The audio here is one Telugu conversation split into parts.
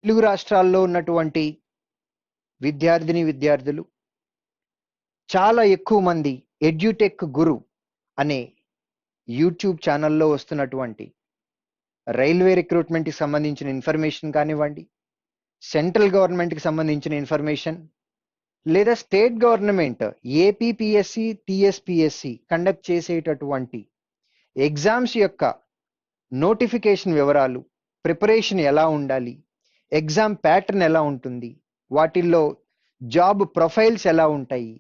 తెలుగు రాష్ట్రాల్లో ఉన్నటువంటి విద్యార్థులు చాలా ఎక్కువ మంది ఎడ్యుటెక్ గురు అనే యూట్యూబ్ ఛానల్లో వస్తున్నటువంటి రైల్వే రిక్రూట్మెంట్కి సంబంధించిన ఇన్ఫర్మేషన్ కానివ్వండి, సెంట్రల్ గవర్నమెంట్కి సంబంధించిన ఇన్ఫర్మేషన్, లేదా state government APPSC TSPSC conduct చేసేటటువంటి ఎగ్జామ్స్ యొక్క నోటిఫికేషన్ వివరాలు, ప్రిపరేషన్ ఎలా ఉండాలి, ఎగ్జామ్ ప్యాటర్న్ ఎలా ఉంటుంది, వాటిల్లో జాబ్ ప్రొఫైల్స్ ఎలా ఉంటాయి,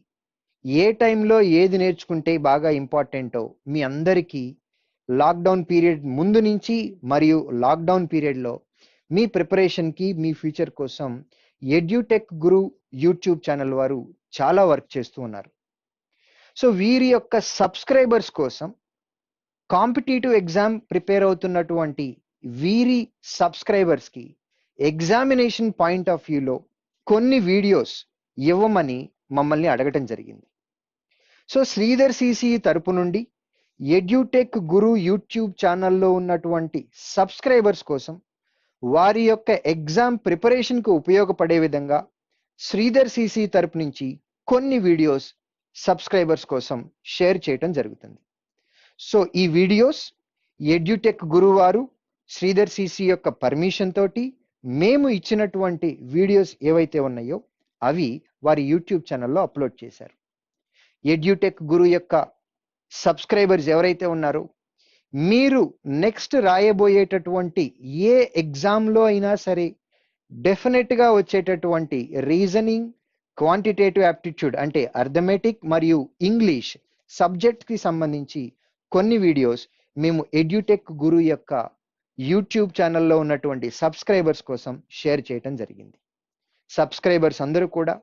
ఏ టైంలో ఏది నేర్చుకుంటే బాగా ఇంపార్టెంటో మీ అందరికీ లాక్డౌన్ పీరియడ్ ముందు నుంచి మరియు లాక్డౌన్ పీరియడ్లో మీ ప్రిపరేషన్కి, మీ ఫ్యూచర్ కోసం ఎడ్యుటెక్ గురు యూట్యూబ్ ఛానల్ వారు చాలా వర్క్ చేస్తూ ఉన్నారు. సో వీరి యొక్క సబ్స్క్రైబర్స్ కోసం కాంపిటేటివ్ ఎగ్జామ్ ప్రిపేర్ అవుతున్నటువంటి వీరి సబ్స్క్రైబర్స్కి ఎగ్జామినేషన్ పాయింట్ ఆఫ్ వ్యూలో కొన్ని వీడియోస్ ఇవ్వమని మమ్మల్ని అడగటం జరిగింది. సో శ్రీధర్ సిసి తరపు నుండి ఎడ్యుటెక్ గురు యూట్యూబ్ ఛానల్లో ఉన్నటువంటి సబ్స్క్రైబర్స్ కోసం వారి యొక్క ఎగ్జామ్ ప్రిపరేషన్కు ఉపయోగపడే విధంగా శ్రీధర్ సిసి తరపు నుంచి కొన్ని వీడియోస్ సబ్స్క్రైబర్స్ కోసం షేర్ చేయటం జరుగుతుంది. సో ఈ వీడియోస్ ఎడ్యుటెక్ గురు వారు శ్రీధర్ సిసి యొక్క పర్మిషన్ తోటి మేము ఇచ్చినటువంటి వీడియోస్ ఏవైతే ఉన్నాయో అవి వారి యూట్యూబ్ ఛానల్లో అప్లోడ్ చేశారు. ఎడ్యుటెక్ గురు యొక్క సబ్స్క్రైబర్స్ ఎవరైతే ఉన్నారో మీరు నెక్స్ట్ రాయబోయేటటువంటి ఏ ఎగ్జామ్లో అయినా సరే డెఫినెట్గా వచ్చేటటువంటి రీజనింగ్, క్వాంటిటేటివ్ యాప్టిట్యూడ్ అంటే అర్థమెటిక్ మరియు ఇంగ్లీష్ సబ్జెక్ట్కి సంబంధించి కొన్ని వీడియోస్ మేము ఎడ్యుటెక్ గురు యొక్క యూట్యూబ్ ఛానల్లో ఉన్నటువంటి సబ్స్క్రైబర్స్ కోసం షేర్ చేయటం జరిగింది. సబ్స్క్రైబర్స్ అందరూ కూడా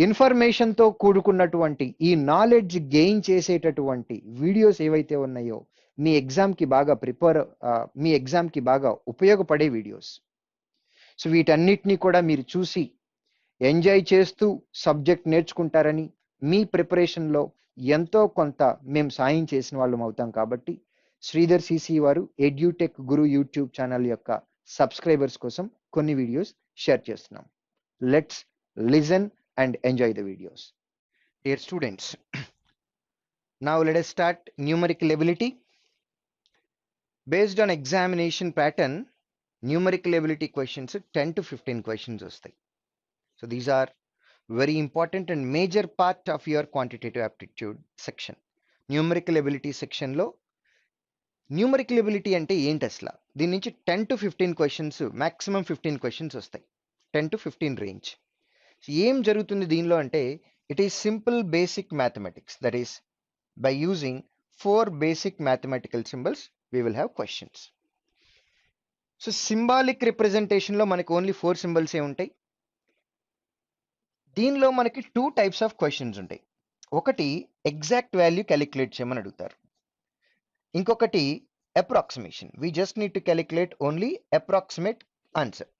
ఇన్ఫర్మేషన్తో కూడుకున్నటువంటి ఈ నాలెడ్జ్ గెయిన్ చేసేటటువంటి వీడియోస్ ఏవైతే ఉన్నాయో మీ ఎగ్జామ్కి బాగా ఉపయోగపడే వీడియోస్. సో వీటన్నిటినీ కూడా మీరు చూసి ఎంజాయ్ చేస్తూ సబ్జెక్ట్ నేర్చుకుంటారని, మీ ప్రిపరేషన్లో ఎంతో కొంత మేము సాయం చేసిన వాళ్ళం అవుతాం కాబట్టి శ్రీధర్ సిసి వారు ఎడ్యుటెక్ గురు యూట్యూబ్ ఛానల్ యొక్క సబ్స్క్రైబర్స్ కోసం కొన్ని వీడియోస్ షేర్ చేస్తున్నాం. Let's listen and enjoy the videos. Dear students, now let us start numerical ability. Based on examination pattern, numerical ability questions 10 to 15 questions vastayi. So these are very important and major part of your quantitative aptitude section. Numerical ability section lo numerical ability ante enti asla దీని నుంచి 10 to 15 questions, maximum 15 questions vastayi. 10 to 15 range. ఏం జరుగుతుంది దీనిలో అంటే it is simple basic mathematics, that is by using 4 basic mathematical symbols we will have questions. So symbolic రిప్రజెంటేషన్లో మనకి ఓన్లీ 4 సింబల్సే ఉంటాయి. దీనిలో మనకి 2 టైప్స్ ఆఫ్ క్వశ్చన్స్ ఉంటాయి. ఒకటి ఎగ్జాక్ట్ వాల్యూ క్యాలిక్యులేట్ చేయమని అడుగుతారు, ఇంకొకటి approximation, we just need to calculate only approximate answer.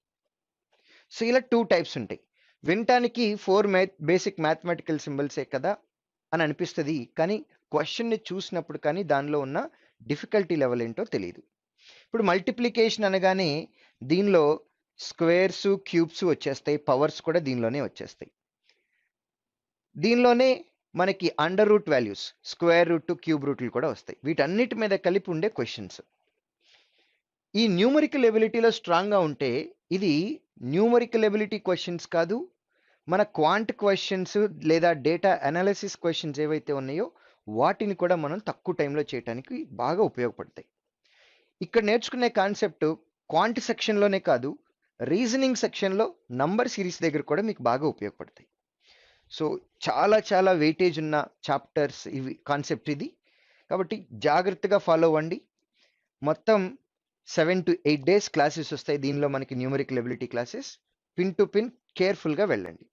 So ఇలా 2 టైప్స్ ఉంటాయి. వినటానికి 4 బేసిక్ మ్యాథమెటికల్ సింబల్సే కదా అని అనిపిస్తుంది, కానీ క్వశ్చన్ని చూసినప్పుడు కానీ దానిలో ఉన్న డిఫికల్టీ లెవెల్ ఏంటో తెలియదు. ఇప్పుడు మల్టిప్లికేషన్ అనగానే దీనిలో స్క్వేర్స్, క్యూబ్స్ వచ్చేస్తాయి, పవర్స్ కూడా దీనిలోనే వచ్చేస్తాయి. దీనిలోనే మనకి under root values, square root, cube రూట్లు కూడా వస్తాయి. వీటన్నిటి మీద కలిపి ఉండే క్వశ్చన్స్. ఈ న్యూమరికల్ ఎబిలిటీలో స్ట్రాంగ్గా ఉంటే ఇది న్యూమరికల్ ఎబిలిటీ క్వశ్చన్స్ కాదు, మన క్వాంట్ క్వశ్చన్స్ లేదా డేటా అనాలిసిస్ క్వశ్చన్స్ ఏవైతే ఉన్నాయో వాటిని కూడా మనం తక్కువ టైంలో చేయడానికి బాగా ఉపయోగపడతాయి. ఇక్కడ నేర్చుకునే కాన్సెప్ట్ క్వాంట్ సెక్షన్లోనే కాదు, రీజనింగ్ సెక్షన్లో నంబర్ సిరీస్ దగ్గర కూడా మీకు బాగా ఉపయోగపడతాయి. సో చాలా చాలా వెయిటేజ్ ఉన్న చాప్టర్స్ ఇవి, కాన్సెప్ట్ ఇది, కాబట్టి జాగ్రత్తగా ఫాలో అవ్వండి. మొత్తం 7 to 8 days క్లాసెస్ వస్తాయి దీనిలో మనకి numerical ability classes. Pin to pin కేర్ఫుల్గా వెళ్ళండి.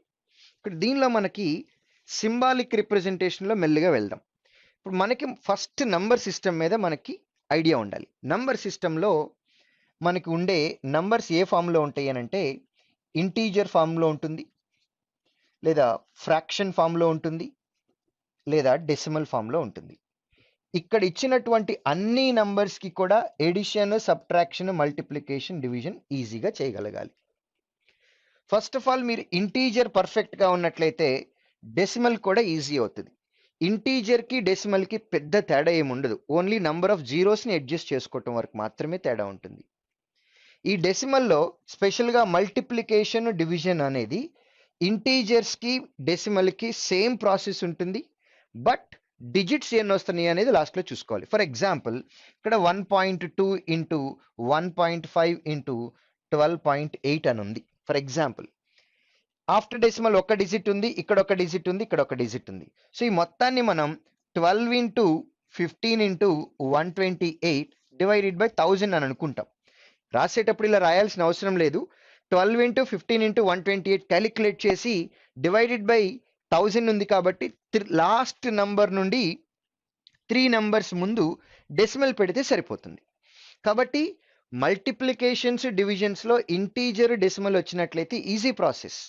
ఇక్కడ దీనిలో మనకి సింబాలిక్ రిప్రజెంటేషన్లో మెల్లిగా వెళ్దాం. ఇప్పుడు మనకి ఫస్ట్ నంబర్ సిస్టమ్ మీద మనకి ఐడియా ఉండాలి. నంబర్ సిస్టంలో మనకి ఉండే నంబర్స్ ఏ ఫామ్లో ఉంటాయి అని అంటే ఇంటీజర్ ఫామ్లో ఉంటుంది, లేదా ఫ్రాక్షన్ ఫామ్లో ఉంటుంది, లేదా డెసిమల్ ఫామ్లో ఉంటుంది. ఇక్కడ ఇచ్చినటువంటి అన్ని నంబర్స్కి కూడా ఎడిషన్, సబ్ట్రాక్షన్, మల్టిప్లికేషన్, డివిజన్ ఈజీగా చేయగలగాలి. ఫస్ట్ ఆఫ్ ఆల్ మీరు ఇంటీజర్ పర్ఫెక్ట్గా ఉన్నట్లయితే డెసిమల్ కూడా ఈజీ అవుతుంది. ఇంటీజర్కి డెసిమల్కి పెద్ద తేడా ఏమి ఉండదు, ఓన్లీ నంబర్ ఆఫ్ జీరోస్ని అడ్జస్ట్ చేసుకోవటం వరకు మాత్రమే తేడా ఉంటుంది. ఈ డెసిమల్లో స్పెషల్గా మల్టిప్లికేషన్ డివిజన్ అనేది ఇంటీజర్స్కి డెసిమల్కి సేమ్ ప్రాసెస్ ఉంటుంది, బట్ డిజిట్స్ ఎన్ని వస్తున్నాయి అనేది లాస్ట్లో చూసుకోవాలి. ఫర్ ఎగ్జాంపుల్ ఇక్కడ 1.2 ఇంటూ 1.5 ఇంటూ 12.8 అని ఉంది. ఫర్ ఎగ్జాంపుల్ ఆఫ్టర్ డెసిమల్ ఒక డిజిట్ ఉంది, ఇక్కడ ఒక డిజిట్ ఉంది, ఇక్కడ ఒక డిజిట్ ఉంది. సో ఈ మొత్తాన్ని మనం 12 ఇంటూ 15 ఇంటూ 128 డివైడెడ్ బై 1000 అని అనుకుంటాం. రాసేటప్పుడు ఇలా రాయాల్సిన అవసరం లేదు. 12 ఇంటూ 15 ఇంటూ 128 క్యాలిక్యులేట్ చేసి డివైడెడ్ బై 1000 ఉంది కాబట్టి లాస్ట్ నంబర్ నుండి 3 నంబర్స్ ముందు డెసిమల్ పెడితే సరిపోతుంది. కాబట్టి మల్టిప్లికేషన్స్ డివిజన్స్లో ఇంటీజర్ డెసిమల్ వచ్చినట్లయితే ఈజీ ప్రాసెస్,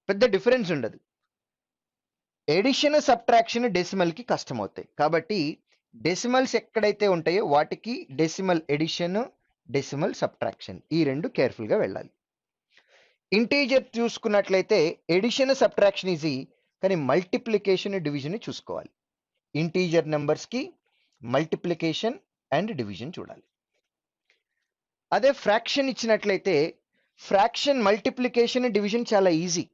పెద్ద డిఫరెన్స్ ఉండదు. ఎడిషన్ సబ్ట్రాక్షన్ డెసిమల్కి కష్టం అవుతాయి. కాబట్టి డెసిమల్స్ ఎక్కడైతే ఉంటాయో వాటికి డెసిమల్ ఎడిషన్, డెసిమల్ సబ్ట్రాక్షన్ ఈ రెండు కేర్ఫుల్గా వెళ్ళాలి. ఇంటీజర్ చూసుకున్నట్లయితే ఎడిషన్ సబ్ట్రాక్షన్ ఈజీ, కానీ మల్టిప్లికేషన్ డివిజన్ చూసుకోవాలి. ఇంటీజర్ నెంబర్స్కి మల్టిప్లికేషన్ అండ్ డివిజన్ చూడాలి. అదే ఫ్రాక్షన్ ఇచ్చినట్లయితే ఫ్రాక్షన్ మల్టిప్లికేషన్ డివిజన్ చాలా ఈజీ,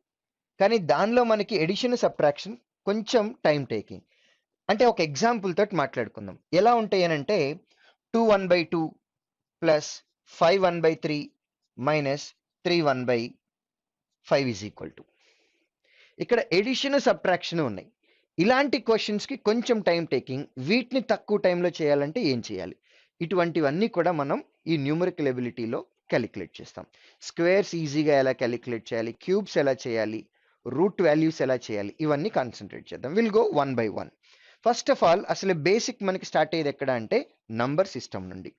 కానీ దానిలో మనకి ఎడిషన్ సబ్ట్రాక్షన్ కొంచెం టైం టేకింగ్. అంటే ఒక ఎగ్జాంపుల్ తోటి మాట్లాడుకుందాం. ఎలా ఉంటాయి అని అంటే 2 1/2 plus 5 1/3 minus 3 1/5 is equal to. ఇక్కడ ఎడిషన్ సబ్ట్రాక్షన్ ఉన్నాయి. ఇలాంటి క్వశ్చన్స్కి కొంచెం టైం టేకింగ్, వీటిని తక్కువ టైంలో చేయాలంటే ఏం చేయాలి? ఇటువంటివన్నీ కూడా మనం ఈ న్యూమరికల్ ఎబిలిటీలో క్యాలిక్యులేట్ చేస్తాం. స్క్వేర్స్ ఈజీగా ఎలా క్యాలిక్యులేట్ చేయాలి, క్యూబ్స్ ఎలా చేయాలి, రూట్ వాల్యూస్ ఎలా చేయాలి, ఇవన్నీ కాన్సన్ట్రేట్ చేద్దాం. Will go 1 by 1. First of all అసలు బేసిక్ మనకి స్టార్ట్ అయ్యేది ఎక్కడ అంటే నంబర్ సిస్టమ్ నుండి.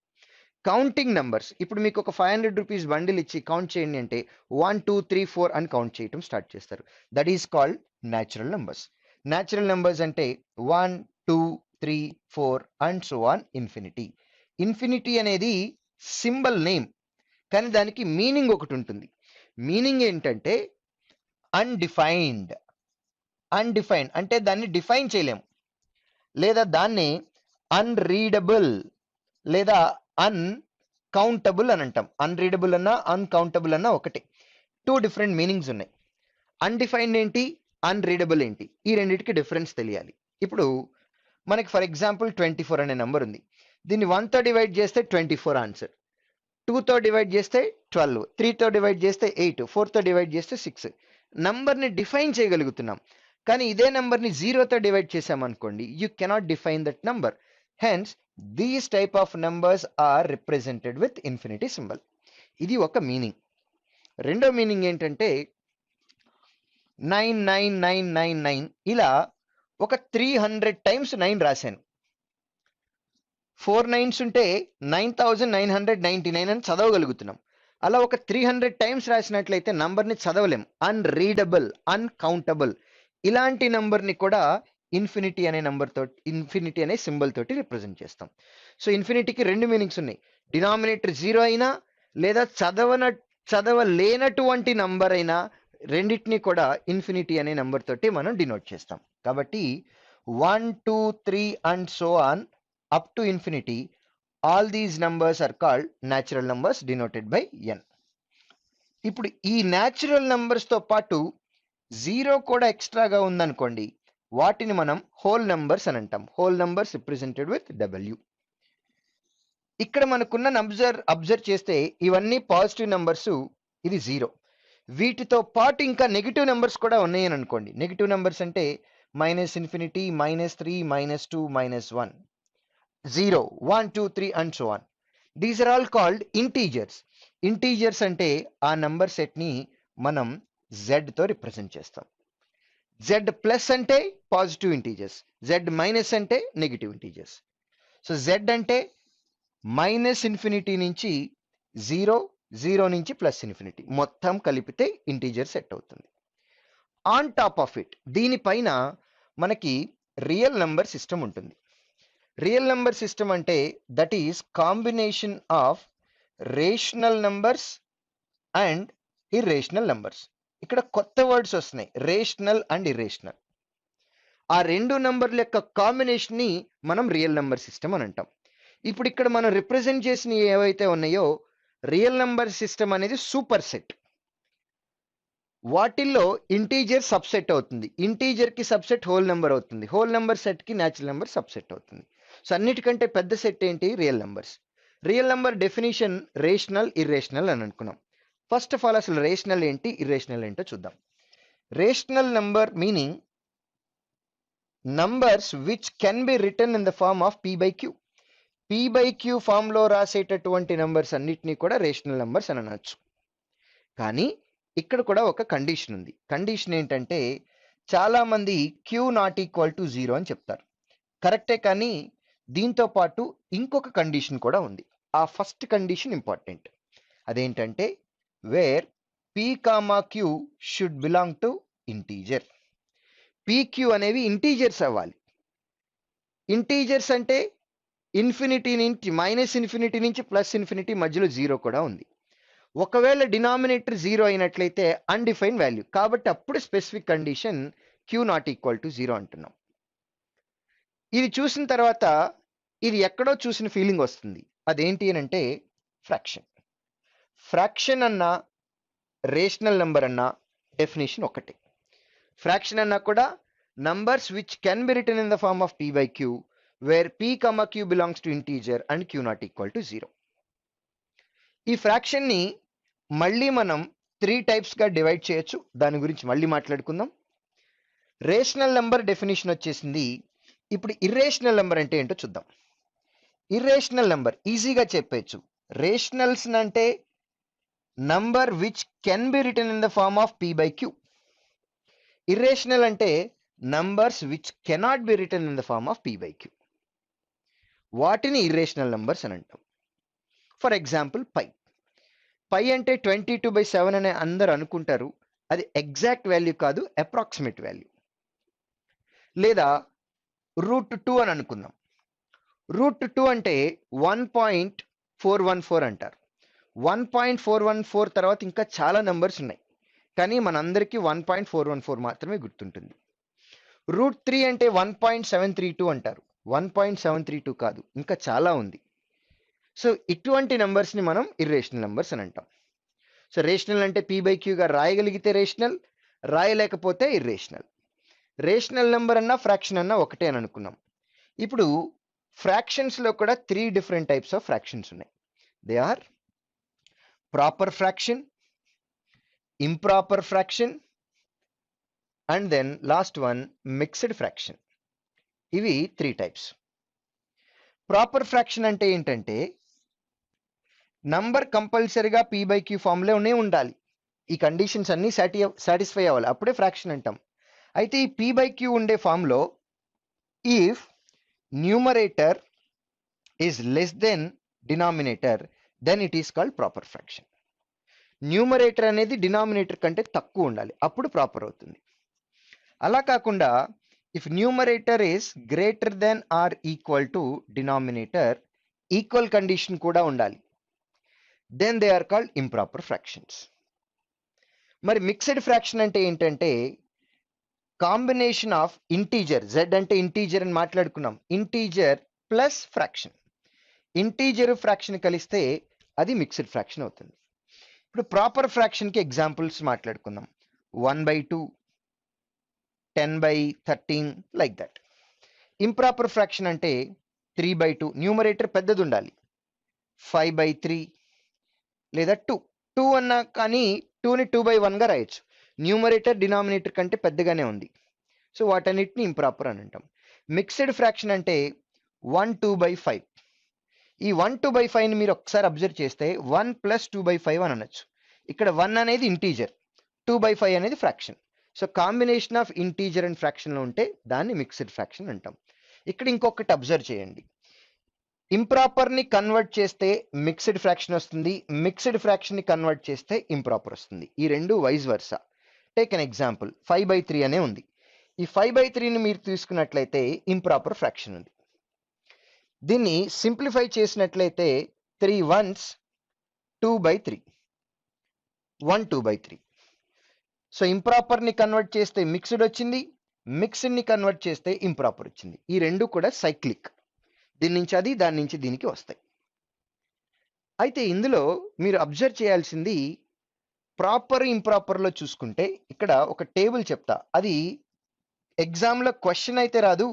Counting numbers. ఇప్పుడు మీకు ఒక 500 రూపీస్ బండిల్ ఇచ్చి కౌంట్ చేయండి అంటే 1 2 3 4 అని కౌంట్ చేయటం స్టార్ట్ చేస్తారు. That is called natural numbers. Natural numbers అంటే 1 2 3 4 and so on infinity. Infinity అనేది సింబల్ నేమ్, కానీ దానికి మీనింగ్ ఒకటి ఉంటుంది. మీనింగ్ ఏంటంటే అన్డిఫైన్డ్. అన్డిఫైన్డ్ అంటే దాన్ని డిఫైన్ చేయలేం, లేదా దాన్ని అన్రీడబుల్ లేదా అన్కౌంటబుల్ అని అంటాం. అన్రీడబుల్ అన్నా అన్కౌంటబుల్ అన్నా ఒకటే, 2 డిఫరెంట్ మీనింగ్స్ ఉన్నాయి. అన్డిఫైన్డ్ ఏంటి, అన్రీడబుల్ ఏంటి, ఈ రెండింటికి డిఫరెన్స్ తెలియాలి. ఇప్పుడు మనకి ఫర్ ఎగ్జాంపుల్ 24 అనే నెంబర్ ఉంది. దీన్ని 1తో డివైడ్ చేస్తే 24 ఆన్సర్, 2తో డివైడ్ చేస్తే 12, 3తో డివైడ్ చేస్తే 8, 4తో డివైడ్ చేస్తే 6. నంబర్ని డిఫైన్ చేయగలుగుతున్నాం, కానీ ఇదే నెంబర్ని 0తో డివైడ్ చేసామనుకోండి, you cannot define that number. Hence these type of numbers are represented with infinity symbol. ఇది ఒక మీనింగ్. రెండో మీనింగ్ ఏంటంటే 99999 ఇలా ఒక 300 టైమ్స్ 9 రాశాను. 4 9s ఉంటే 9999 అని చదవగలుగుతున్నాం. అలా ఒక 300 టైమ్స్ రాసినట్లయితే నంబర్ని చదవలేం, అన్రీడబుల్, అన్కౌంటబుల్. ఇలాంటి నంబర్ని కూడా ఇన్ఫినిటీ అనే నంబర్ తోటి, ఇన్ఫినిటీ అనే సింబల్ తోటి రిప్రజెంట్ చేస్తాం. సో ఇన్ఫినిటీకి 2 మీనింగ్స్ ఉన్నాయి. డినామినేటర్ 0 అయినా లేదా చదవలేనటువంటి నంబర్ అయినా రెండింటిని కూడా ఇన్ఫినిటీ అనే నంబర్ తోటి మనం డినోట్ చేస్తాం. కాబట్టి 1 2 3 and so on up to infinity, all these numbers are called natural numbers denoted by n. ఇప్పుడు ఈ న్యాచురల్ నంబర్స్ తో పాటు 0 కూడా ఎక్స్ట్రాగా ఉందనుకోండి, వాటిని మనం హోల్ నంబర్స్ అని అంటాం. Whole numbers represented with W. ఇక్కడ మనకున్న అబ్జర్వ్ చేస్తే ఇవన్నీ పాజిటివ్ నంబర్స్, ఇది 0. వీటితో పాటు ఇంకా నెగిటివ్ నెంబర్స్ కూడా ఉన్నాయని అనుకోండి. నెగిటివ్ నెంబర్స్ అంటే -∞, -3, -2, -1, 0, 1 2 3 and so on. These are all called integers. Integers అంటే ఆ నంబర్ సెట్ ని మనం z తో రిప్రజెంట్ చేస్తాం. z ప్లస్ అంటే పాజిటివ్ ఇంటీజర్స్, z మైనస్ అంటే నెగిటివ్ ఇంటీజర్స్. సో z అంటే -∞ నుంచి 0, 0 నుంచి +∞, మొత్తం కలిపితే ఇంటీజర్ సెట్ అవుతుంది. ఆన్ టాప్ ఆఫ్ ఇట్, దీనిపైన మనకి రియల్ నంబర్ సిస్టమ్ ఉంటుంది. రియల్ నెంబర్ సిస్టమ్ అంటే that is combination of rational numbers and irrational numbers. ఇక్కడ కొత్త వర్డ్స్ వస్తున్నాయి, రేషనల్ అండ్ ఇర్రేషనల్. ఆ రెండు నంబర్ల యొక్క కాంబినేషన్ ని మనం రియల్ నంబర్ సిస్టమ్ అని అంటాం. ఇప్పుడు ఇక్కడ మనం రిప్రజెంట్ చేసిన ఏవైతే ఉన్నాయో రియల్ నంబర్ సిస్టమ్ అనేది సూపర్ సెట్. వాటిల్లో ఇంటీజర్ సబ్సెట్ అవుతుంది, ఇంటీజర్ కి సబ్సెట్ హోల్ నెంబర్ అవుతుంది, హోల్ నెంబర్ సెట్ కి న్యాచురల్ నెంబర్ సబ్సెట్ అవుతుంది. సో అన్నిటికంటే పెద్ద సెట్ ఏంటి? Real numbers. Real number definition rational irrational అని అనుకున్నాం. ఫస్ట్ ఆఫ్ ఆల్ అసలు రేషనల్ ఏంటి ఇర్రేషనల్ ఏంటో చూద్దాం. Rational number meaning numbers which can be return in the form of p/q. p/q form లో రాసేటటువంటి నంబర్స్ అన్నిటినీ కూడా రేషనల్ నంబర్స్ అని అనొచ్చు. కానీ ఇక్కడ కూడా ఒక కండిషన్ ఉంది. కండిషన్ ఏంటంటే చాలా మంది q నాట్ ఈక్వల్ టు 0 అని చెప్తారు. కరెక్టే, కానీ దీంతో పాటు ఇంకొక కండిషన్ కూడా ఉంది. ఆ ఫస్ట్ కండిషన్ ఇంపార్టెంట్. అదేంటంటే where p, q should belong to integer. pq అనేవి ఇంటీజర్స్ అవ్వాలి. ఇంటీజర్స్ అంటే ఇన్ఫినిటీ నుంచి -ఇన్ఫినిటీ నుంచి +ఇన్ఫినిటీ మధ్యలో 0 కూడా ఉంది. ఒకవేళ డినామినేటర్ 0 అయినట్లయితే అన్డిఫైన్ వాల్యూ, కాబట్టి అప్పుడు specific condition q not equal to 0 అంటున్నాం. ఇది చూసిన తర్వాత ఇది ఎక్కడో చూసిన ఫీలింగ్ వస్తుంది. అదేంటి అని అంటే ఫ్రాక్షన్. ఫ్రాక్షన్ అన్న రేషనల్ నెంబర్ అన్న డెఫినేషన్ ఒకటే. ఫ్రాక్షన్ అన్నా కూడా numbers which can be written in the form of p/q where p, q belongs to integer and q not equal to 0. ఈ ఫ్రాక్షన్ ని మళ్ళీ మనం 3 టైప్స్ గా డివైడ్ చేయొచ్చు. దాని గురించి మళ్ళీ మాట్లాడుకుందాం. రేషనల్ నెంబర్ డెఫినేషన్ వచ్చేసింది. ఇప్పుడు ఇర్రేషనల్ నెంబర్ అంటే ఏంటో చూద్దాం. ఇర్రేషనల్ నెంబర్ ఈజీగా చెప్పేయచ్చు. రేషనల్స్ అంటే number which can be written in the form of p/q. Irrational అంటే numbers which cannot be written in the form of p/q. వాటిని ఇర్రేషనల్ నంబర్స్ అని అంటాం. ఫర్ ఎగ్జాంపుల్ పై అంటే 22/7 అనే అందరు అనుకుంటారు. అది ఎగ్జాక్ట్ వాల్యూ కాదు, అప్రాక్సిమేట్ వాల్యూ. లేదా √2 అని అనుకుందాం. √2 అంటే 1.414 అంటారు. 1.414 తర్వాత ఇంకా చాలా నంబర్స్ ఉన్నాయి, కానీ మనందరికీ 1.414 మాత్రమే గుర్తుంటుంది. √3 అంటే 1.732 అంటారు. 1.732 కాదు, ఇంకా చాలా ఉంది. సో ఇటువంటి నెంబర్స్ ని మనం ఇర్రేషనల్ నెంబర్స్ అని అంటాం. సో రేషనల్ అంటే p/q గా రాయగలిగితే రేషనల్, రాయలేకపోతే ఇర్రేషనల్. రేషనల్ నెంబర్ అన్నా ఫ్రాక్షన్ అన్నా ఒకటే అని అనుకున్నాం. ఇప్పుడు ఫ్రాక్షన్స్ లో కూడా 3 డిఫరెంట్ టైప్స్ ఆఫ్ ఫ్రాక్షన్స్ ఉన్నాయి. They are proper fraction, improper fraction and then last one mixed fraction. ఇవి 3 టైప్స్. ప్రాపర్ ఫ్రాక్షన్ అంటే ఏంటంటే నంబర్ కంపల్సరీగా p/q ఫామ్లోనే ఉండాలి. ఈ కండిషన్స్ అన్ని సాటిస్ఫై అవ్వాలి, అప్పుడే ఫ్రాక్షన్ అంటాం. అయితే ఈ p/q ఉండే ఫామ్లో if numerator is less than denominator then it is called proper fraction. Numerator అనేది డినామినేటర్ కంటే తక్కువ ఉండాలి, అప్పుడు ప్రాపర్ అవుతుంది. అలా కాకుండా if numerator is greater than or equal to denominator, equal condition కూడా ఉండాలి, then they are called improper fractions. మరి మిక్స్డ్ ఫ్రాక్షన్ అంటే ఏంటంటే కాంబినేషన్ ఆఫ్ ఇంటీజర్, z అంటే ఇంటీజర్ అని మాట్లాడుకున్నాం, integer plus fraction. Integer fraction కలిస్తే అది మిక్స్డ్ ఫ్రాక్షన్ అవుతుంది. ఇప్పుడు ప్రాపర్ ఫ్రాక్షన్ కి ఎగ్జాంపుల్స్ మాట్లాడుకుందాం. 1/2, 10/13 లైక్ దట్. ఇంప్రాపర్ ఫ్రాక్షన్ అంటే 3/2, న్యూమరేటర్ పెద్దది ఉండాలి, 5/3 లేదా 2 అన్నా కానీ 2ని 2/1 గా రాయొచ్చు, న్యూమరేటర్ డినామినేటర్ కంటే పెద్దగానే ఉంది. సో వాటన్నిటిని ఇంప్రాపర్ అని అంటాం. మిక్స్డ్ ఫ్రాక్షన్ అంటే 1/2/5. ఈ 1/2/5ని మీరు ఒకసారి అబ్జర్వ్ చేస్తే 1 + 2/5 అని అనొచ్చు. ఇక్కడ 1 అనేది ఇంటీజర్, 2/5 అనేది fraction. So combination of integer and fraction లో ఉంటే దాన్ని మిక్స్డ్ ఫ్రాక్షన్ అంటాం. ఇక్కడ ఇంకొకటి అబ్జర్వ్ చేయండి. ఇంప్రాపర్ ని కన్వర్ట్ చేస్తే మిక్స్డ్ ఫ్రాక్షన్ వస్తుంది, మిక్స్డ్ ఫ్రాక్షన్ ని కన్వర్ట్ చేస్తే ఇంప్రాపర్ వస్తుంది. ఈ రెండు vice versa. Take an example, 5/3 అనే ఉంది. ఈ 5/3ని మీరు తీసుకున్నట్లయితే ఇంప్రాపర్ ఫ్రాక్షన్ ఉంది. దీన్ని సింప్లిఫై చేసినట్లయితే 3 ones 2/3. 1 2/3. సో ఇంప్రాపర్ని కన్వర్ట్ చేస్తే మిక్స్డ్ వచ్చింది, మిక్స్డ్ని కన్వర్ట్ చేస్తే ఇంప్రాపర్ వచ్చింది. ఈ రెండు కూడా సైక్లిక్, దీని నుంచి అది దాని నుంచి దీనికి వస్తాయి. అయితే ఇందులో మీరు అబ్జర్వ్ చేయాల్సింది ప్రాపర్ ఇంప్రాపర్లో చూసుకుంటే ఇక్కడ ఒక టేబుల్ చెప్తా. అది ఎగ్జామ్లో క్వశ్చన్ అయితే రాదు,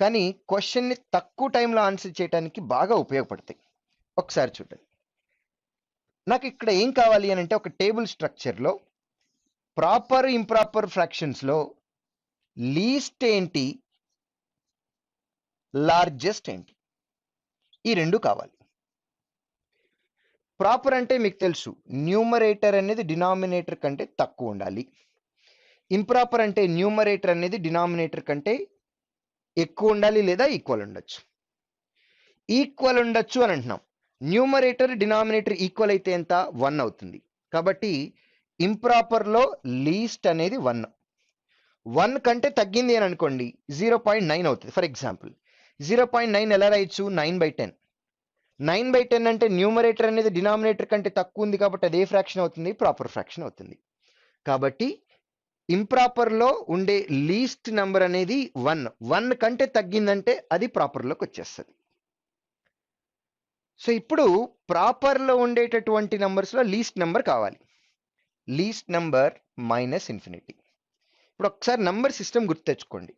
కానీ క్వశ్చన్ని తక్కువ టైంలో ఆన్సర్ చేయడానికి బాగా ఉపయోగపడతాయి. ఒకసారి చూడండి. నాకు ఇక్కడ ఏం కావాలి అని అంటే ఒక టేబుల్ స్ట్రక్చర్లో ప్రాపర్ ఇంప్రాపర్ ఫ్రాక్షన్స్లో లీస్ట్ ఏంటి, లార్జెస్ట్ ఏంటి, ఈ రెండు కావాలి. ప్రాపర్ అంటే మీకు తెలుసు, న్యూమరేటర్ అనేది డినామినేటర్ కంటే తక్కువ ఉండాలి. ఇంప్రాపర్ అంటే న్యూమరేటర్ అనేది డినామినేటర్ కంటే ఎక్కువ ఉండాలి లేదా ఈక్వల్ ఉండొచ్చు. ఈక్వల్ ఉండొచ్చు అని అంటున్నాం. న్యూమరేటర్ డినామినేటర్ ఈక్వల్ అయితే ఎంత? 1 అవుతుంది. కాబట్టి ఇంప్రాపర్లో లీస్ట్ అనేది 1. 1 కంటే తగ్గింది అని అనుకోండి 0.9 అవుతుంది. ఫర్ ఎగ్జాంపుల్ 0.9 ఎలా రాయొచ్చు? 9/10. 9/10 అంటే న్యూమరేటర్ అనేది డినామినేటర్ కంటే తక్కువ ఉంది కాబట్టి అదే ఫ్రాక్షన్ అవుతుంది, ప్రాపర్ ఫ్రాక్షన్ అవుతుంది. కాబట్టి ఇంప్రాపర్లో ఉండే లీస్ట్ నెంబర్ అనేది 1 కంటే తగ్గిందంటే అది ప్రాపర్లోకి వచ్చేస్తుంది. సో ఇప్పుడు ప్రాపర్లో ఉండేటటువంటి నెంబర్స్లో లీస్ట్ నెంబర్ కావాలి. Least number -∞. ఇప్పుడు ఒకసారి నంబర్ సిస్టమ్ గుర్తు తెచ్చుకోండి.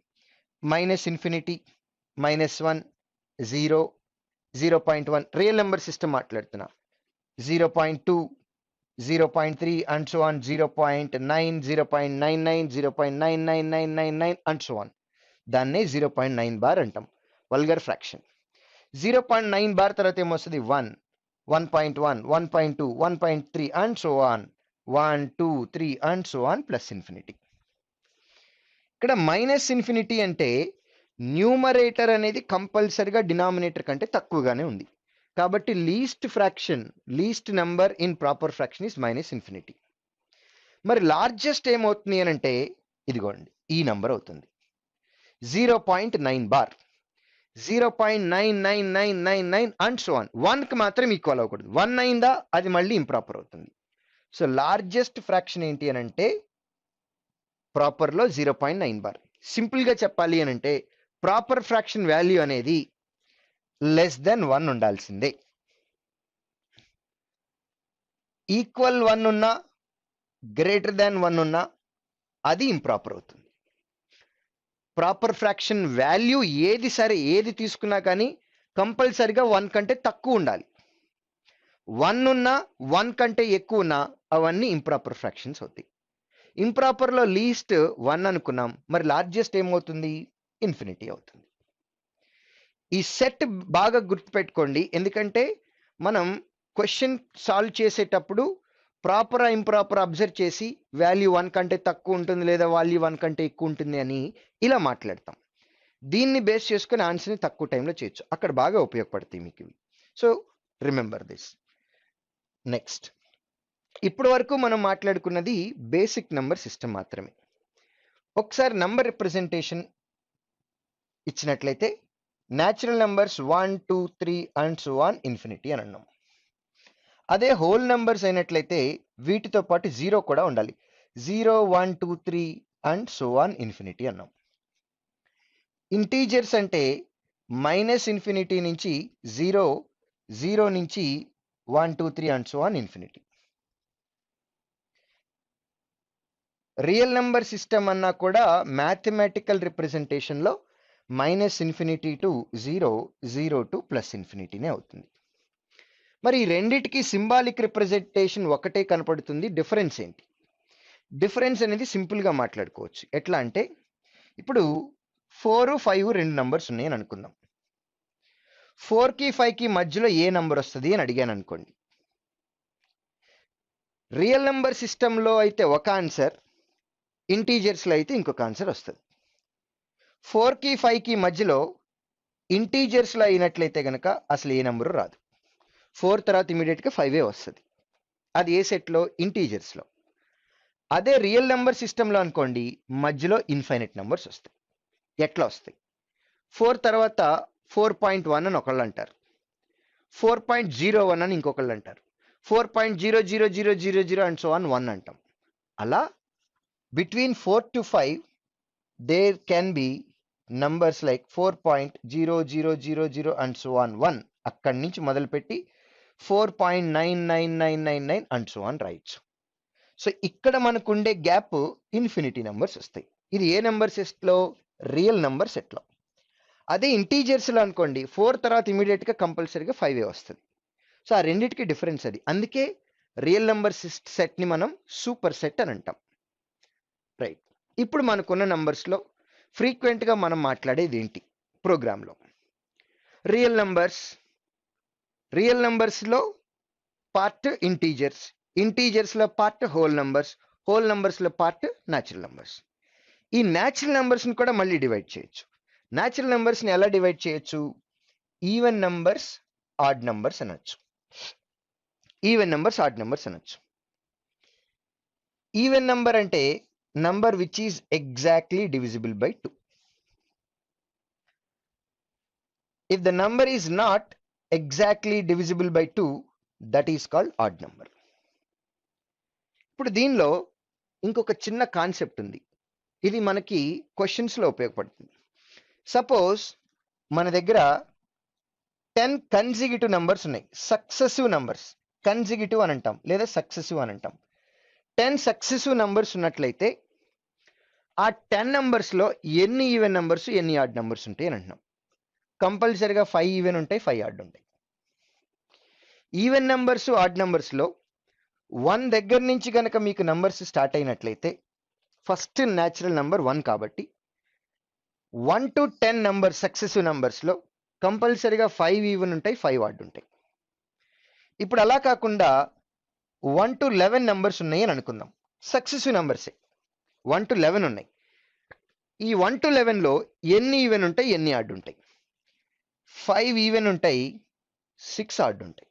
-∞, -1, 0, 0.1 రియల్ నెంబర్ సిస్టమ్ మాట్లాడుతున్నా. 0.2, 0.3 and so on, 0.9, 0.99, 0.99999 and so on. దాన్నే 0.9 బార్ అంటాం, వల్గర్ ఫ్రాక్షన్. 0.9 బార్ తర్వాత ఏమొస్తుంది? 1, 1.1, 1.2, 1.3 and so on, 1, 2, 3 and so on plus infinity. ఇక్కడ -∞ అంటే న్యూమరేటర్ అనేది కంపల్సరిగా డినామినేటర్ కంటే తక్కువగానే ఉంది. కాబట్టి least fraction, least number in proper fraction is -∞. మరి లార్జెస్ట్ ఏమవుతుంది అని అంటే ఇదిగోండి ఈ నెంబర్ అవుతుంది, 0.9 బార్. 0.99999 and so on. 1కి మాత్రం ఈక్వల్ అవ్వకూడదు. 1 అయిందా అది మళ్ళీ ఇంప్రాపర్ అవుతుంది. సో లార్జెస్ట్ ఫ్రాక్షన్ ఏంటి అని అంటే ప్రాపర్లో 0.9 బార్. సింపుల్గా చెప్పాలి అని అంటే ప్రాపర్ ఫ్రాక్షన్ వాల్యూ అనేది <<1 ఉండాల్సిందే. ఈక్వల్ 1 ఉన్నా, <1 ఉన్నా అది ఇంప్రాపర్ అవుతుంది. ప్రాపర్ ఫ్రాక్షన్ వాల్యూ ఏది సరే, ఏది తీసుకున్నా కానీ కంపల్సరిగా 1 కంటే తక్కువ ఉండాలి. 1 ఉన్నా 1 కంటే ఎక్కువ ఉన్నా అవన్నీ ఇంప్రాపర్ ఫ్రాక్షన్స్ అవుతాయి. ఇంప్రాపర్లో లీస్ట్ 1 అనుకున్నాం, మరి లార్జెస్ట్ ఏమవుతుంది? ఇన్ఫినిటీ అవుతుంది. ఈ సెట్ బాగా గుర్తుపెట్టుకోండి, ఎందుకంటే మనం క్వశ్చన్ సాల్వ్ చేసేటప్పుడు ప్రాపర్ ఇంప్రాపర్ అబ్జర్వ్ చేసి వాల్యూ 1 కంటే తక్కువ ఉంటుంది లేదా వాల్యూ 1 కంటే ఎక్కువ ఉంటుంది అని ఇలా మాట్లాడతాం. దీన్ని బేస్ చేసుకుని ఆన్సర్ని తక్కువ టైంలో చేయొచ్చు. అక్కడ బాగా ఉపయోగపడతాయి మీకు ఇవి. So remember this. నెక్స్ట్, ఇప్పటి వరకు మనం మాట్లాడుకున్నది బేసిక్ నంబర్ సిస్టమ్ మాత్రమే. ఒకసారి నంబర్ రిప్రజెంటేషన్ ఇచ్చినట్లయితే natural numbers 1, 2, 3 and so on infinity అని అన్నాం. అదే హోల్ నెంబర్స్ అయినట్లయితే వీటితో పాటు 0 కూడా ఉండాలి. 0, 1, 2, 3 అండ్ సో ఆన్ ఇన్ఫినిటీ అన్నాం. ఇంటీజర్స్ అంటే -∞ నుంచి 0, 0 నుంచి 1, 2, 3 and so on infinity. Real number system అన్నా కూడా మ్యాథమెటికల్ రిప్రజెంటేషన్లో -∞ టు 0, 0 టు +∞ అవుతుంది. మరి ఈ రెండిటికి సింబాలిక్ రిప్రజెంటేషన్ ఒకటే కనపడుతుంది. డిఫరెన్స్ ఏంటి? డిఫరెన్స్ అనేది సింపుల్గా మాట్లాడుకోవచ్చు. ఎట్లా అంటే ఇప్పుడు 4, 5 రెండు నంబర్స్ ఉన్నాయని అనుకుందాం. 4కి 5కి మధ్యలో ఏ నంబర్ వస్తుంది అని అడిగాను అనుకోండి. రియల్ నెంబర్ సిస్టంలో అయితే ఒక ఆన్సర్, ఇంటీజర్స్లో అయితే ఇంకొక ఆన్సర్ వస్తుంది. 4కి 5కి మధ్యలో ఇంటీజర్స్లో అయినట్లయితే కనుక అసలు ఏ నెంబరు రాదు. 4 తర్వాత ఇమీడియట్గా 5 వస్తుంది. అది ఏ సెట్లో? ఇంటీజర్స్లో. అదే రియల్ నెంబర్ సిస్టంలో అనుకోండి, మధ్యలో ఇన్ఫైనైట్ నెంబర్స్ వస్తాయి. ఎట్లా వస్తాయి? 4 తర్వాత 4.1 అని ఒకళ్ళు అంటారు, 4.01 అని ఇంకొకళ్ళు అంటారు, 4.00000 అండ్ సో ఆన్ 1 అంటాం. అలా between 4 to 5 there can be numbers like 4.00000 and so on 1. అక్కడి నుంచి మొదలుపెట్టి 4.99999 and so on రాయొచ్చు. సో ఇక్కడ మనకుండే గ్యాప్ ఇన్ఫినిటీ నెంబర్స్ వస్తాయి. ఇది ఏ నెంబర్ సెట్లో? రియల్ నెంబర్ సెట్లో. అదే ఇంటీజర్స్లో అనుకోండి 4 తర్వాత ఇమీడియట్గా కంపల్సరీగా 5 వస్తుంది. సో ఆ రెండింటికి డిఫరెన్స్ అది. అందుకే రియల్ నెంబర్ సెట్ని మనం సూపర్ సెట్ అని అంటాం. రైట్. ఇప్పుడు మనకున్న నెంబర్స్లో ఫ్రీక్వెంట్గా మనం మాట్లాడేది ఏంటి ప్రోగ్రాంలో? రియల్ నెంబర్స్లో పార్ట్ ఇంటీజర్స్, ఇంటీజర్స్లో పార్ట్ హోల్ నెంబర్స్లో పార్ట్ న్యాచురల్ నెంబర్స్. ఈ న్యాచురల్ నెంబర్స్ని కూడా మళ్ళీ డివైడ్ చేయొచ్చు. న్యాచురల్ నెంబర్స్ని ఎలా డివైడ్ చేయొచ్చు? ఈవెన్ నెంబర్స్, ఆడ్ నెంబర్స్ అనొచ్చు. ఈవెన్ నెంబర్స్, ఆడ్ నెంబర్స్ అనొచ్చు. ఈవెన్ నెంబర్ అంటే number which is exactly divisible by 2. If the number is not exactly divisible by 2, that is called odd number. ఇప్పుడు దీనిలో ఇంకొక చిన్న కాన్సెప్ట్ ఉంది. ఇది మనకి క్వశ్చన్స్లో ఉపయోగపడుతుంది. సపోజ్ మన దగ్గర 10 కన్సిక్యూటివ్ నెంబర్స్ ఉన్నాయి. సక్సెసివ్ నెంబర్స్, కన్సిక్యూటివ్ అని అంటాం లేదా సక్సెసివ్ అని అంటాం. 10 సక్సెసివ్ నెంబర్స్ ఉన్నట్లయితే ఆ 10 నెంబర్స్లో ఎన్ని ఈవెన్ నెంబర్స్, ఎన్ని ఆడ్ నెంబర్స్ ఉంటాయి అని అంటున్నాం. కంపల్సరీగా 5 ఈవెన్ ఉంటాయి, 5 ఆడ్ ఉంటాయి. ఈవెన్ నెంబర్స్, ఆడ్ నెంబర్స్లో 1 దగ్గర నుంచి కనుక మీకు నెంబర్స్ స్టార్ట్ అయినట్లయితే ఫస్ట్ న్యాచురల్ నెంబర్ 1 కాబట్టి 1 to 10 నెంబర్ సక్సెసివ్ నెంబర్స్లో కంపల్సరీగా 5 ఈవెన్ ఉంటాయి, 5 ఆడ్ ఉంటాయి. ఇప్పుడు అలా కాకుండా 1 to 11 నెంబర్స్ ఉన్నాయి అని అనుకుందాం. సక్సెసివ్ నెంబర్సే 1 to 11 ఉన్నాయి. ఈ 1 to 11లో ఎన్ని ఈవెన్ ఉంటాయి, ఎన్ని ఆడ్ ఉంటాయి? 5 ఈవెన్ ఉంటాయి, 6 ఆడ్ ఉంటాయి.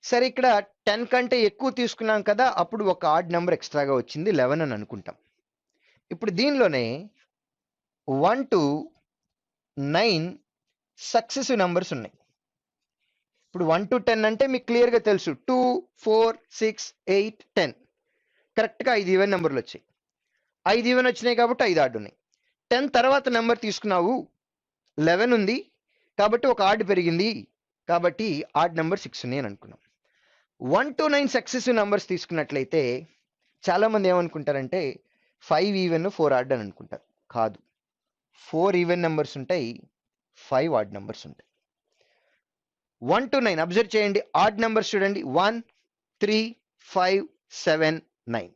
సరే, ఇక్కడ 10 కంటే ఎక్కువ తీసుకున్నాం కదా, అప్పుడు ఒక ఆడ్ నెంబర్ ఎక్స్ట్రాగా వచ్చింది, 11 అని అనుకుంటాం. ఇప్పుడు దీనిలోనే 1 to 9 సక్సెసివ్ నెంబర్స్ ఉన్నాయి. ఇప్పుడు 1 to 10 అంటే మీకు క్లియర్గా తెలుసు. 2, 4, 6, 8, 10 కరెక్ట్గా 5 ఈవెన్ నెంబర్లు వచ్చాయి. 5 ఈవెన్ వచ్చినాయి కాబట్టి 5 ఆడ్ ఉన్నాయి. 10 తర్వాత నెంబర్ తీసుకున్నావు, 11 ఉంది కాబట్టి ఒక ఆడ్ పెరిగింది కాబట్టి ఆడ్ నెంబర్ 6 ఉన్నాయి అని అనుకున్నాం. 1 to 9 సక్సెసివ్ నెంబర్స్ తీసుకున్నట్లయితే చాలామంది ఏమనుకుంటారంటే 5 ఈవెన్ 4 ఆడ్ అని అనుకుంటారు. కాదు, 4 ఈవెన్ నెంబర్స్ ఉంటాయి, 5 ఆడ్ నెంబర్స్ ఉంటాయి. 1 to 9 అబ్జర్వ్ చేయండి. ఆడ్ నెంబర్స్ చూడండి, 1, 3, 5, 7, 9.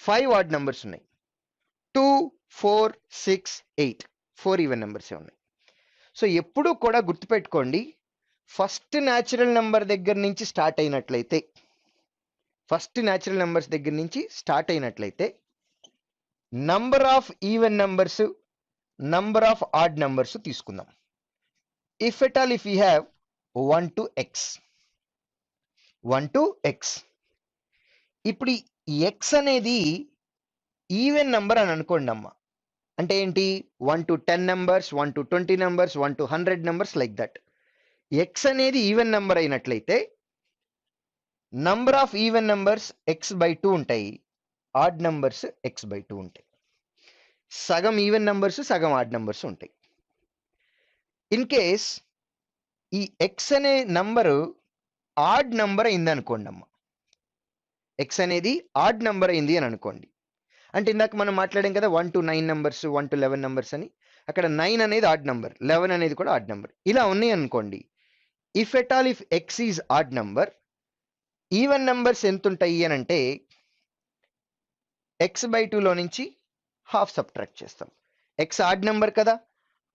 5 ఆడ్ నెంబర్స్ ఉన్నాయి. 2, 4, 6, 8 4 ఈవెన్ నెంబర్సే ఉన్నాయి. సో ఎప్పుడూ కూడా గుర్తుపెట్టుకోండి, ఫస్ట్ న్యాచురల్ నెంబర్ దగ్గర నుంచి స్టార్ట్ అయినట్లయితే number of even numbers, number of odd numbers తీసుకుందాం. If at all if you have 1 to x, ఇప్పుడు x అనేది ఈవెన్ నెంబర్ అని అనుకోండి అమ్మ. అంటే ఏంటి? 1 to 10 numbers, 1 to 20 numbers, 1 to 100 numbers, like that. x అనేది ఈవెన్ నెంబర్ అయినట్లయితే number of even numbers x/2 ఉంటాయి, ఆడ్ నెంబర్స్ x/2 ఉంటాయి. సగం ఈవెన్ నెంబర్స్, సగం ఆడ్ నెంబర్స్ ఉంటాయి. ఇన్ కేస్ ఈ x అనే నంబరు ఆడ్ నెంబర్ అయింది అనుకోండి అమ్మ. x అనేది ఆడ్ నెంబర్ అయింది అని అనుకోండి. అంటే ఇందాక మనం మాట్లాడాం కదా 1 to 9 నెంబర్స్, 1 to 11 నెంబర్స్ అని. అక్కడ 9 అనేది ఆడ్ నెంబర్, 11 అనేది కూడా ఆడ్ నెంబర్. ఇలా ఉన్నాయి అనుకోండి. If at all if x is odd number, even numbers ఎంత ఉంటాయి అని అంటే x/2లో నుంచి హాఫ్ సబ్ట్రాక్ట్ చేస్తాం. x ఆడ్ నెంబర్ కదా,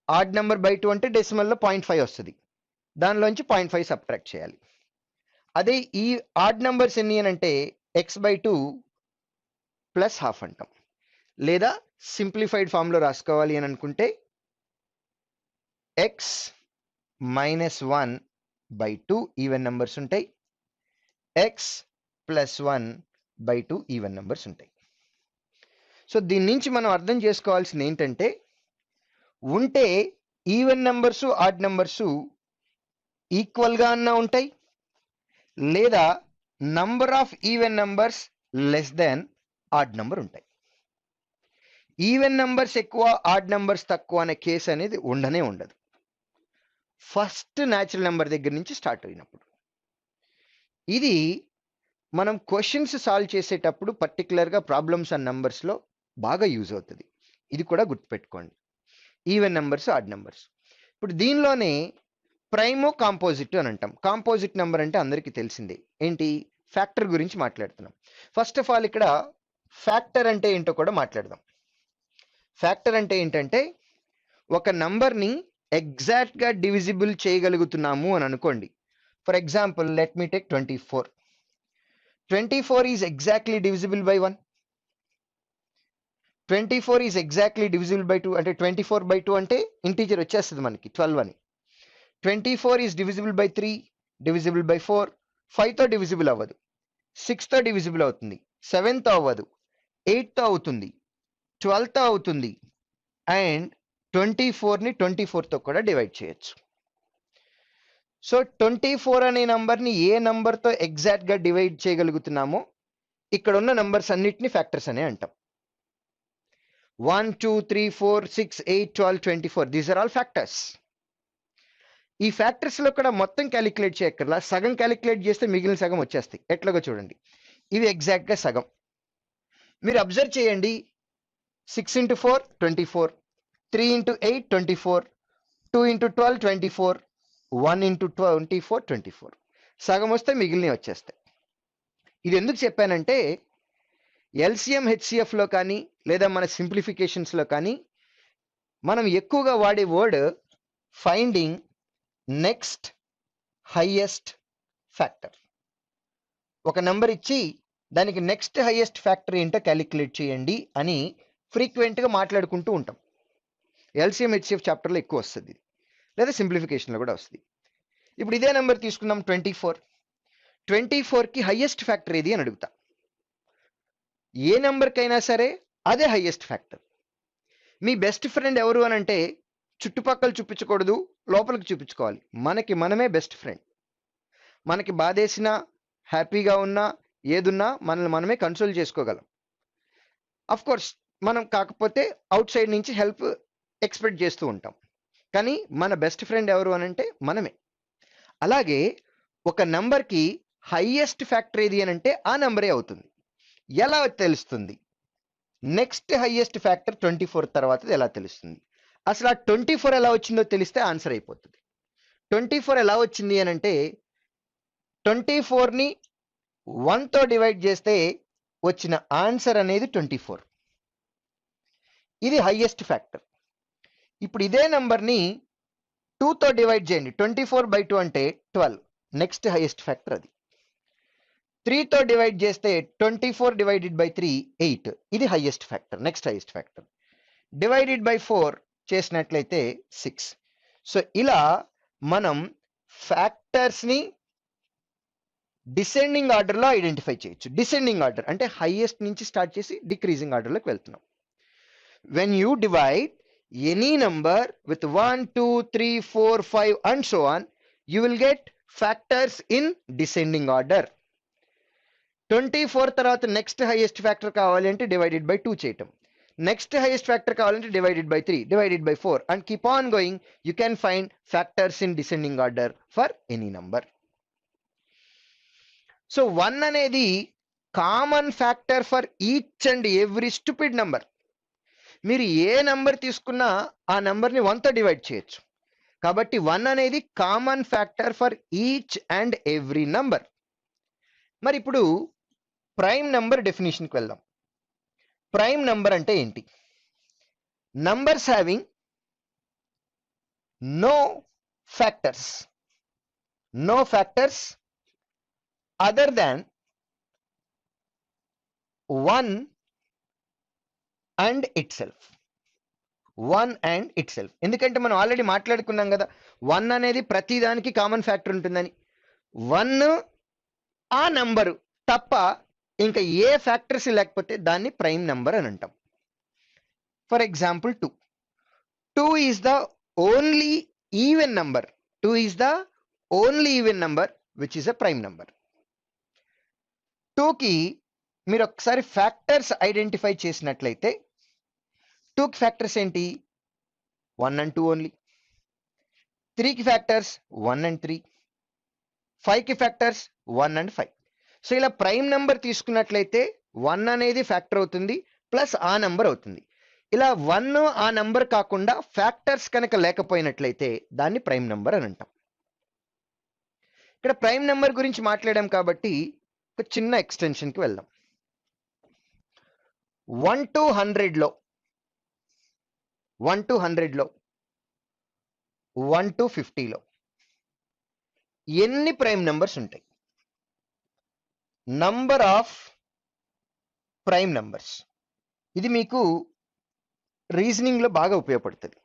ఆడ్ నెంబర్ బై 2 అంటే డెసిమల్లో 0.5 వస్తుంది. దానిలోంచి 0.5 సబ్ట్రాక్ట్ చేయాలి. అదే ఈ ఆడ్ నెంబర్స్ ఎన్ని అని అంటే x/2 ప్లస్ హాఫ్ అంటాం. లేదా సింప్లిఫైడ్ ఫామ్లో రాసుకోవాలి అని అనుకుంటే x - 1/2 ఈవెన్ నెంబర్స్ ఉంటాయి, x + 1/2 ఈవెన్ నెంబర్స్ ఉంటాయి. సో దీని నుంచి మనం అర్థం చేసుకోవాల్సింది ఏంటంటే, ఉంటే ఈవెన్ నెంబర్స్, ఆడ్ నెంబర్స్ ఈక్వల్గా అన్నా ఉంటాయి, లేదా number of even numbers less than odd number ఉంటాయి. ఈవెన్ నంబర్స్ ఎక్కువ, ఆడ్ నంబర్స్ తక్కువ అనే కేసు అనేది ఉండనే ఉండదు. ఫస్ట్ న్యాచురల్ నెంబర్ దగ్గర నుంచి స్టార్ట్ అయినప్పుడు. ఇది మనం క్వశ్చన్స్ సాల్వ్ చేసేటప్పుడు పర్టికులర్గా ప్రాబ్లమ్స్ అండ్ నంబర్స్లో బాగా యూజ్ అవుతుంది. ఇది కూడా గుర్తుపెట్టుకోండి. Even numbers, odd numbers. ఇప్పుడు దీనిలోనే ప్రైమో కాంపోజిట్ అని అంటాం. కాంపోజిట్ నెంబర్ అంటే అందరికీ తెలిసిందే. ఏంటి? ఫ్యాక్టర్ గురించి మాట్లాడుతున్నాం. ఫస్ట్ ఆఫ్ ఆల్ ఇక్కడ ఫ్యాక్టర్ అంటే ఏంటో కూడా మాట్లాడదాం. ఫ్యాక్టర్ అంటే ఏంటంటే ఒక నంబర్ని ఎగ్జాక్ట్గా డివిజిబుల్ చేయగలుగుతున్నాము అని అనుకోండి. For example let me take 24. 24 is exactly divisible by 1. 24 is exactly divisible by 2. అంటే 24/2 అంటే ఇంటీజర్ వచ్చేస్తుంది మనకి 12 అని. 24 is divisible by 3, divisible by 4. 5తో డివిజిబుల్ అవ్వదు, 6తో డివిజిబుల్ అవుతుంది, 7తో అవ్వదు, 8తో అవుతుంది, 12తో అవుతుంది, అండ్ 24ని 24తో కూడా డివైడ్ చేయొచ్చు. సో 24 అనే నంబర్ని ఏ నంబర్తో ఎగ్జాక్ట్గా డివైడ్ చేయగలుగుతున్నామో ఇక్కడ ఉన్న నంబర్స్ అన్నిటిని ఫ్యాక్టర్స్ అనే అంటాం. 1, 2, 3, 4, 6, 8, 12, 24 దీస్ ఆర్ ఆల్ ఫ్యాక్టర్స్. ఈ ఫ్యాక్టర్స్లో కూడా మొత్తం క్యాలిక్యులేట్ చేయక్కర్లా, సగం క్యాలిక్యులేట్ చేస్తే మిగిలిన సగం వచ్చేస్తాయి. ఎట్లాగో చూడండి. ఇవి ఎగ్జాక్ట్గా సగం. మీరు అబ్జర్వ్ చేయండి. 6 into 4 24, 3 into 8 24, 2 into 12 24, 1 into 24 24. సగం వస్తే మిగిలినవి వచ్చేస్తాయి. ఇది ఎందుకు చెప్పానంటే ఎల్సిఎం హెచ్సిఎఫ్లో కానీ లేదా మన సింప్లిఫికేషన్స్లో కానీ మనం ఎక్కువగా వాడే word finding next highest factor. ఒక నెంబర్ ఇచ్చి దానికి నెక్స్ట్ హైయెస్ట్ ఫ్యాక్టర్ ఏంటో క్యాలిక్యులేట్ చేయండి అని ఫ్రీక్వెంట్గా మాట్లాడుకుంటూ ఉంటాం. ఎల్సిఎం హెచ్సిఎఫ్ చాప్టర్లో ఎక్కువ వస్తుంది, లేదా సింప్లిఫికేషన్లో కూడా వస్తుంది. ఇప్పుడు ఇదే నెంబర్ తీసుకుందాం 24. 24కి హైయెస్ట్ ఫ్యాక్టర్ ఏది అని అడుగుతా. ఏ నెంబర్కైనా సరే అదే హైయెస్ట్ ఫ్యాక్టర్. మీ బెస్ట్ ఫ్రెండ్ ఎవరు అని అంటే చుట్టుపక్కల చూపించకూడదు, లోపలికి చూపించుకోవాలి. మనకి మనమే బెస్ట్ ఫ్రెండ్. మనకి బాధేసినా, హ్యాపీగా ఉన్నా, ఏదున్నా మనల్ని మనమే కన్సోల్ చేసుకోగలం. అఫ్ కోర్స్ మనం కాకపోతే అవుట్ సైడ్ నుంచి హెల్ప్ ఎక్స్పెక్ట్ చేస్తూ ఉంటాం. కానీ మన బెస్ట్ ఫ్రెండ్ ఎవరు అని అంటే మనమే. అలాగే ఒక నంబర్కి హైయెస్ట్ ఫ్యాక్టర్ ఏది అని అంటే ఆ నెంబరే అవుతుంది. ఎలా తెలుస్తుంది? నెక్స్ట్ హైయెస్ట్ ఫ్యాక్టర్ 24 తర్వాత ఎలా తెలుస్తుంది? అసలు ఆ 24 ఎలా వచ్చిందో తెలిస్తే ఆన్సర్ అయిపోతుంది. 24 ఎలా వచ్చింది అని అంటే 24ని 1తో డివైడ్ చేస్తే వచ్చిన ఆన్సర్ అనేది 24. ఇది హైయెస్ట్ ఫ్యాక్టర్. ఇప్పుడు ఇదే నెంబర్ని 2తో డివైడ్ చేయండి. 24/2 అంటే 12, నెక్స్ట్ హైయెస్ట్ ఫ్యాక్టర్ అది. 3తో డివైడ్ చేస్తే 24 divided by 3 8, ఇది highest factor, next highest factor. Divided by 4 చేసినట్లయితే 6. సో ఇలా మనం ఫ్యాక్టర్స్ని డిసెండింగ్ ఆర్డర్లో ఐడెంటిఫై చేయొచ్చు. డిసెండింగ్ ఆర్డర్ అంటే హైయెస్ట్ నుంచి స్టార్ట్ చేసి డిక్రీజింగ్ ఆర్డర్లోకి వెళ్తున్నాం. When you divide any number with 1, 2, 3, 4, 5 and so on, you will get factors in descending order. 24 తర్వాత నెక్స్ట్ హైయెస్ట్ ఫ్యాక్టర్ కావాలి అంటే డివైడెడ్ బై 2 చేయటం. నెక్స్ట్ హైయెస్ట్ ఫ్యాక్టర్ కావాలంటే divided by 3, divided by 4 and keep on going. You can find factors in descending order for any number. So 1 అనేది common factor for each and every stupid number. మీరు ఏ నంబర్ తీసుకున్నా ఆ నంబర్ని 1తో డివైడ్ చేయొచ్చు. కాబట్టి 1 అనేది common factor for each and every number. మరి ఇప్పుడు ప్రైమ్ నంబర్ డెఫినేషన్కి వెళ్దాం. ప్రైమ్ నంబర్ అంటే ఏంటి? Numbers having no factors other than 1 and itself. 1 and itself. ఎందుకంటే మనం ఆల్రెడీ మాట్లాడుకున్నాం కదా 1 అనేది ప్రతి దానికి కామన్ ఫ్యాక్టర్ ఉంటుందని. 1 ఆ నంబరు తప్ప ఇంకా ఏ ఫ్యాక్టర్స్ లేకపోతే దాన్ని ప్రైమ్ నంబర్ అని అంటాం. For example 2. 2 is the only even number. 2 is the only even number which is a prime number. 2కి మీరు ఒకసారి ఫ్యాక్టర్స్ ఐడెంటిఫై చేసినట్లయితే 2కి ఫ్యాక్టర్స్ ఏంటి? 1 and 2 ఓన్లీ. 3కి ఫ్యాక్టర్స్ 1 and 3. 5కి ఫ్యాక్టర్స్ 1 and 5. సో ఇలా ప్రైమ్ నెంబర్ తీసుకున్నట్లయితే 1 అనేది ఫ్యాక్టర్ అవుతుంది ప్లస్ ఆ నెంబర్ అవుతుంది. ఇలా 1 ఆ నెంబర్ కాకుండా ఫ్యాక్టర్స్ కనుక లేకపోయినట్లయితే దాన్ని ప్రైమ్ నెంబర్ అని అంటాం. ఇక్కడ ప్రైమ్ నెంబర్ గురించి మాట్లాడాం కాబట్టి ఒక చిన్న ఎక్స్టెన్షన్కి వెళ్దాం. 1 to 100లో 1 to 100లో 1 to 50లో ఎన్ని ప్రైమ్ నెంబర్స్ ఉంటాయి? Number of prime numbers. ఇది మీకు రీజనింగ్ లో బాగా ఉపయోగపడుతుంది.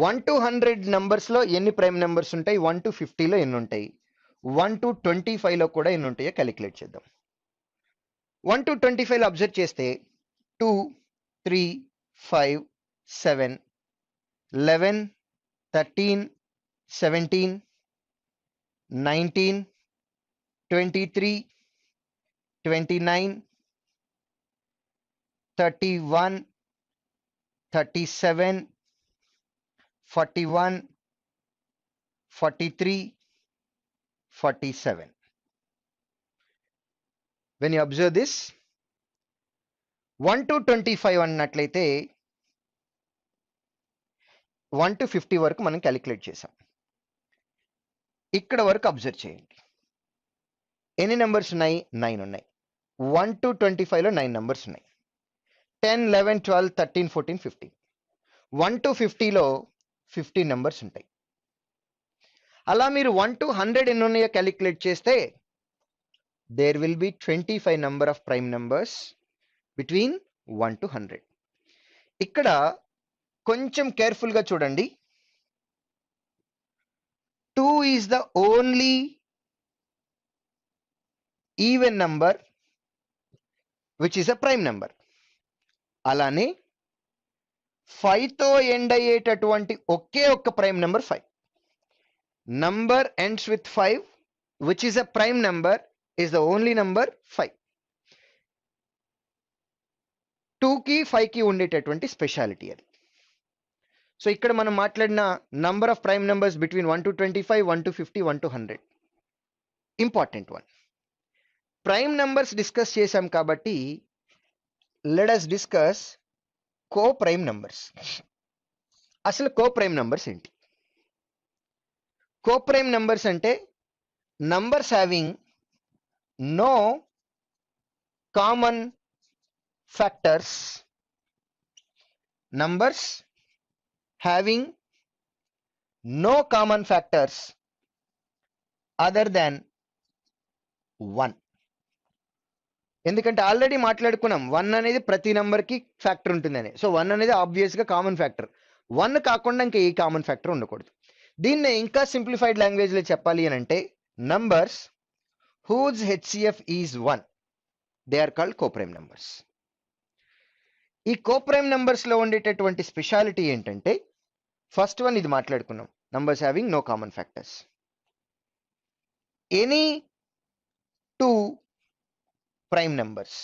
1 to 100 నంబర్స్ లో ఎన్ని ప్రైమ్ నెంబర్స్ ఉంటాయి? 1 to 50లో ఎన్ని ఉంటాయి? 1 to 25లో కూడా ఎన్ని ఉంటాయో క్యాలిక్యులేట్ చేద్దాం. 1 to 25లో అబ్జర్వ్ చేస్తే 2, 3, 5, 7, 11, 13, 17, 19, 23, 29, 31, 37, 41, 43, 47. When you observe this, 1 to 25 అన్నట్లయితే 1 to 50 వరకు మనం క్యాలిక్యులేట్ చేసాం. ఇక్కడ వరకు అబ్జర్వ్ చేయండి. ఎన్ని నెంబర్స్ ఉన్నాయి? 9 ఉన్నాయి. 1 to 25లో 9 నెంబర్స్ ఉన్నాయి. 10, 11, 12, 13, 14, 15. 1 to 50లో 15 నెంబర్స్ ఉంటాయి. అలా మీరు 1 to 100 ఎన్ని ఉన్నాయో క్యాలిక్యులేట్ చేస్తే there will be 25 number of prime numbers between 1 to 100. ఇక్కడ కొంచెం కేర్ఫుల్ గా చూడండి. 2 is the only even number which is a prime number. అలానే 5తో ఎండ్ అయ్యేటటువంటి ఒకే ఒక్క prime number 5. Number ends with 5 which is a prime number is the only number 5. 2కి 5కి ఉండేటటువంటి స్పెషాలిటీ అది. సో ఇక్కడ మనం మాట్లాడిన number of prime numbers between 1 to 25, 1 to 50, 1 to 100 important one. Prime numbers discuss చేశాం కాబట్టి let us discuss coprime numbers. అసలు కో ప్రైమ్ నెంబర్స్ ఏంటి? కో ప్రైమ్ నెంబర్స్ అంటే numbers having no common factors. Numbers having no common factors other than 1. ఎందుకంటే ఆల్రెడీ మాట్లాడుకున్నాం 1 అనేది ప్రతి నెంబర్కి ఫ్యాక్టర్ ఉంటుందని. సో 1 అనేది ఆబ్వియస్ గా కామన్ ఫ్యాక్టర్. 1 కాకుండా ఇంకా ఏ కామన్ ఫ్యాక్టర్ ఉండకూడదు. దీన్నే ఇంకా సింప్లిఫైడ్ లాంగ్వేజ్ లో చెప్పాలి అని అంటే numbers whose HCF is 1 they are called coprime numbers. ఈ కోప్రైమ్ నెంబర్స్ లో ఉండేటటువంటి స్పెషాలిటీ ఏంటంటే ఫస్ట్ వన్ ఇది మాట్లాడుకున్నాం, numbers having no common factors. Any 2 prime numbers,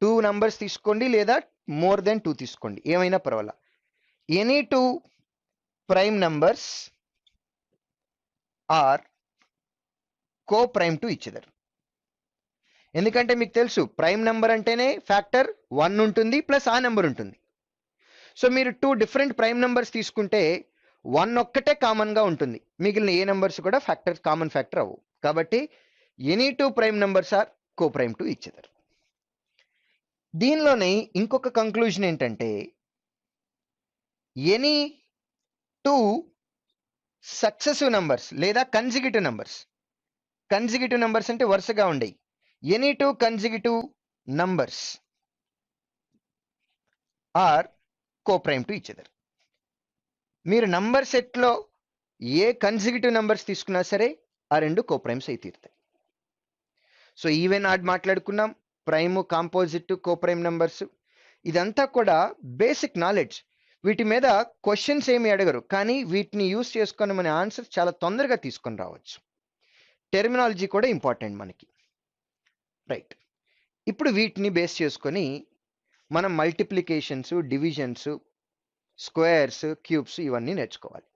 2 numbers తీసుకోండి లేదా మోర్ దెన్ 2 తీసుకోండి, ఏమైనా పర్వాలా. Any 2 prime numbers are coprime to each other. ఎందుకంటే మీకు తెలుసు ప్రైమ్ నెంబర్ అంటేనే ఫ్యాక్టర్ 1 ఉంటుంది ప్లస్ ఆ నెంబర్ ఉంటుంది. సో మీరు 2 డిఫరెంట్ ప్రైమ్ నెంబర్స్ తీసుకుంటే 1 ఒక్కటే కామన్ గా ఉంటుంది, మిగిలిన ఏ నెంబర్స్ కూడా ఫ్యాక్టర్ కామన్ ఫ్యాక్టర్ అవ్వవు. కాబట్టి any 2 prime numbers are coprime to each other. దీనిలోనే ఇంకొక కంక్లూజన్ ఏంటంటే ఎనీ 2 సక్సెసివ్ నంబర్స్ లేదా కన్సిక్యూటివ్ నంబర్స్. కన్సిక్యూటివ్ నంబర్స్ అంటే వరుసగా ఉండేవి. Any 2 consecutive numbers are coprime to each other. మీరు నంబర్ సెట్ లో ఏ కన్సిక్యూటివ్ నంబర్స్ తీసుకున్నా సరే ఆ రెండు కో ప్రైమ్స్ అయి తీరుతాయి. సో ఈవెన్ ఆడ్ మాట్లాడుకున్నాం, ప్రైమ్, కాంపోజిట్, కో ప్రైమ్ నంబర్స్, ఇదంతా కూడా బేసిక్ నాలెడ్జ్. వీటి మీద క్వశ్చన్స్ ఏమి అడగరు, కానీ వీటిని యూస్ చేసుకొని మన ఆన్సర్ చాలా తొందరగా తీసుకొని రావచ్చు. టెర్మినాలజీ కూడా ఇంపార్టెంట్ మనకి. రైట్. ఇప్పుడు వీటిని బేస్ చేసుకొని మనం మల్టిప్లికేషన్స్, డివిజన్స్, స్క్వేర్స్, క్యూబ్స్ ఇవన్నీ నేర్చుకోవాలి.